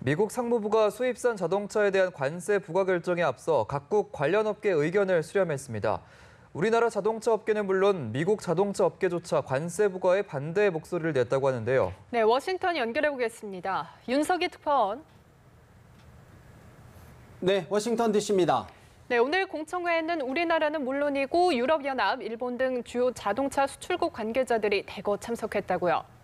미국 상무부가 수입산 자동차에 대한 관세 부과 결정에 앞서 각국 관련 업계 의견을 수렴했습니다. 우리나라 자동차 업계는 물론 미국 자동차 업계조차 관세 부과에 반대 목소리를 냈다고 하는데요. 네, 워싱턴 연결해 보겠습니다. 윤석희 특파원. 네, 워싱턴 DC입니다. 네, 오늘 공청회에는 우리나라는 물론이고 유럽연합, 일본 등 주요 자동차 수출국 관계자들이 대거 참석했다고요.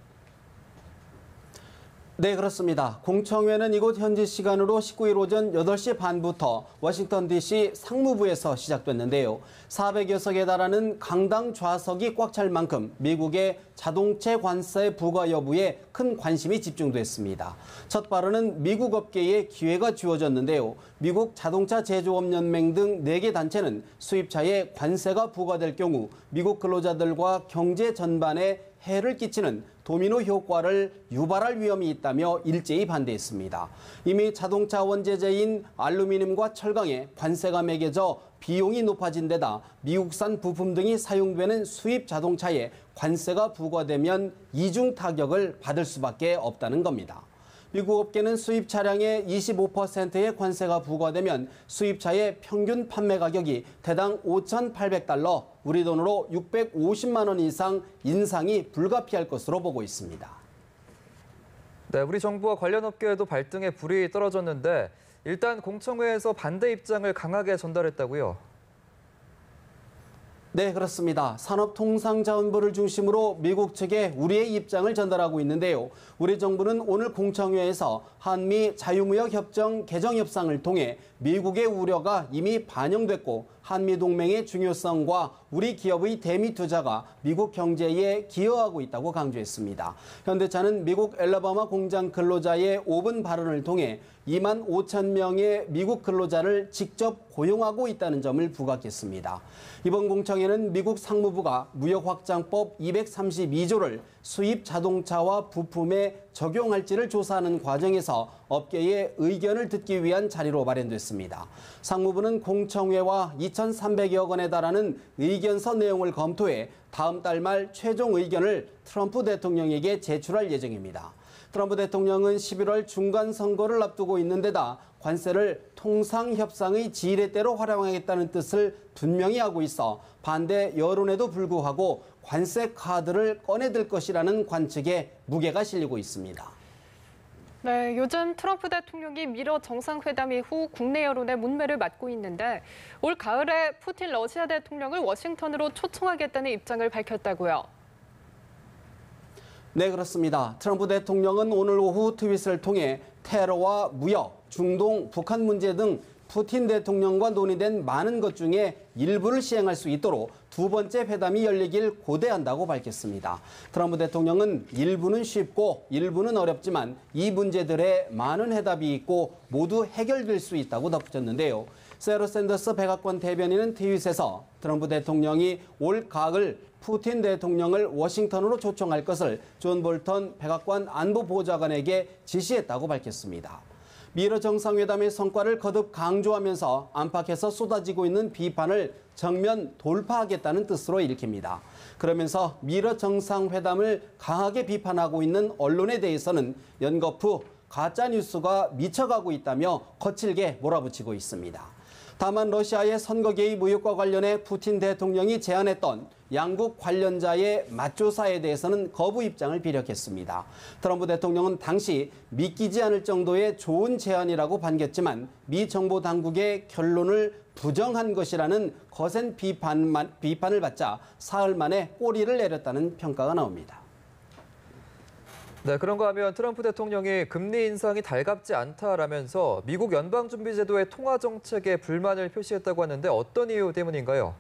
네, 그렇습니다. 공청회는 이곳 현지 시간으로 19일 오전 8시 반부터 워싱턴 DC 상무부에서 시작됐는데요. 400여 석에 달하는 강당 좌석이 꽉 찰 만큼 미국의 자동차 관세 부과 여부에 큰 관심이 집중됐습니다. 첫 발언은 미국 업계에 기회가 주어졌는데요. 미국 자동차 제조업 연맹 등 4개 단체는 수입차에 관세가 부과될 경우 미국 근로자들과 경제 전반에 해를 끼치는 도미노 효과를 유발할 위험이 있다며 일제히 반대했습니다. 이미 자동차 원재재인 알루미늄과 철강에 관세가 매겨져 비용이 높아진 데다 미국산 부품 등이 사용되는 수입 자동차에 관세가 부과되면 이중 타격을 받을 수밖에 없다는 겁니다. 미국 업계는 수입 차량의 25%의 관세가 부과되면 수입차의 평균 판매 가격이 대당 $5,800, 우리 돈으로 650만 원 이상 인상이 불가피할 것으로 보고 있습니다. 네, 우리 정부와 관련 업계에도 발등에 불이 떨어졌는데 일단 공청회에서 반대 입장을 강하게 전달했다고요. 네, 그렇습니다. 산업통상자원부를 중심으로 미국 측에 우리의 입장을 전달하고 있는데요. 우리 정부는 오늘 공청회에서 한미 자유무역협정 개정 협상을 통해 미국의 우려가 이미 반영됐고 한미 동맹의 중요성과 우리 기업의 대미 투자가 미국 경제에 기여하고 있다고 강조했습니다. 현대차는 미국 엘라바마 공장 근로자의 5분 발언을 통해 2만 5천 명의 미국 근로자를 직접 고용하고 있다는 점을 부각했습니다. 이번 공청회는 미국 상무부가 무역확장법 232조를 수입 자동차와 부품에 적용할지를 조사하는 과정에서 업계의 의견을 듣기 위한 자리로 마련됐습니다. 상무부는 공청회와 2,300여 건에 달하는 의견서 내용을 검토해 다음 달 말 최종 의견을 트럼프 대통령에게 제출할 예정입니다. 트럼프 대통령은 11월 중간선거를 앞두고 있는 데다 관세를 통상협상의 지렛대로 활용하겠다는 뜻을 분명히 하고 있어 반대 여론에도 불구하고 관세 카드를 꺼내들 것이라는 관측에 무게가 실리고 있습니다. 네, 요즘 트럼프 대통령이 미러 정상회담 이후 국내 여론의 문매를 맞고 있는데 올 가을에 푸틴 러시아 대통령을 워싱턴으로 초청하겠다는 입장을 밝혔다고요. 네, 그렇습니다. 트럼프 대통령은 오늘 오후 트윗을 통해 테러와 무역, 중동, 북한 문제 등 푸틴 대통령과 논의된 많은 것 중에 일부를 시행할 수 있도록 두 번째 회담이 열리길 고대한다고 밝혔습니다. 트럼프 대통령은 일부는 쉽고 일부는 어렵지만 이 문제들에 많은 해답이 있고 모두 해결될 수 있다고 덧붙였는데요. 세러 샌더스 백악관 대변인은 트윗에서 트럼프 대통령이 올 가을 푸틴 대통령을 워싱턴으로 초청할 것을 존 볼턴 백악관 안보보좌관에게 지시했다고 밝혔습니다. 미러 정상회담의 성과를 거듭 강조하면서 안팎에서 쏟아지고 있는 비판을 정면 돌파하겠다는 뜻으로 읽힙니다. 그러면서 미러 정상회담을 강하게 비판하고 있는 언론에 대해서는 연거푸 가짜뉴스가 미쳐가고 있다며 거칠게 몰아붙이고 있습니다. 다만 러시아의 선거 개입 의혹과 관련해 푸틴 대통령이 제안했던 양국 관련자의 맞조사에 대해서는 거부 입장을 비력했습니다. 트럼프 대통령은 당시 믿기지 않을 정도의 좋은 제안이라고 반겼지만 미 정보 당국의 결론을 부정한 것이라는 거센 비판을 받자 사흘 만에 꼬리를 내렸다는 평가가 나옵니다. 네, 그런가 하면 트럼프 대통령이 금리 인상이 달갑지 않다라면서 미국 연방준비제도의 통화 정책에 불만을 표시했다고 하는데 어떤 이유 때문인가요?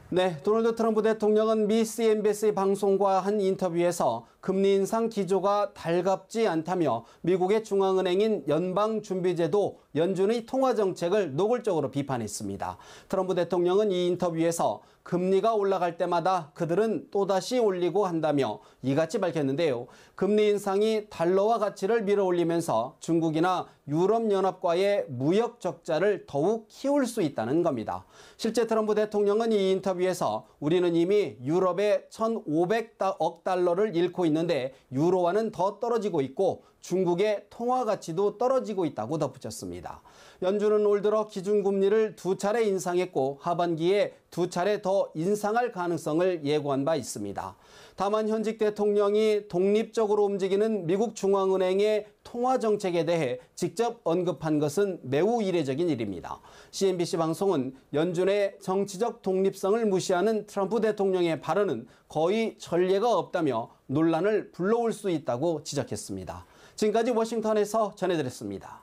네, 도널드 트럼프 대통령은 미 CNBC 방송과 한 인터뷰에서 금리 인상 기조가 달갑지 않다며 미국의 중앙은행인 연방준비제도 연준의 통화 정책을 노골적으로 비판했습니다. 트럼프 대통령은 이 인터뷰에서 금리가 올라갈 때마다 그들은 또다시 올리고 한다며 이같이 밝혔는데요. 금리 인상이 달러화 가치를 밀어올리면서 중국이나 유럽연합과의 무역 적자를 더욱 키울 수 있다는 겁니다. 실제 트럼프 대통령은 이 인터뷰에서 우리는 이미 유럽의 1,500억 달러를 잃고 있는데 유로화는 더 떨어지고 있고 중국의 통화 가치도 떨어지고 있다고 덧붙였습니다. 연준은 올 들어 기준금리를 2차례 인상했고 하반기에 2차례 더 인상할 가능성을 예고한 바 있습니다. 다만 현직 대통령이 독립적으로 움직이는 미국 중앙은행의 통화 정책에 대해 직접 언급한 것은 매우 이례적인 일입니다. CNBC 방송은 연준의 정치적 독립성을 무시하는 트럼프 대통령의 발언은 거의 전례가 없다며 논란을 불러올 수 있다고 지적했습니다. 지금까지 워싱턴에서 전해드렸습니다.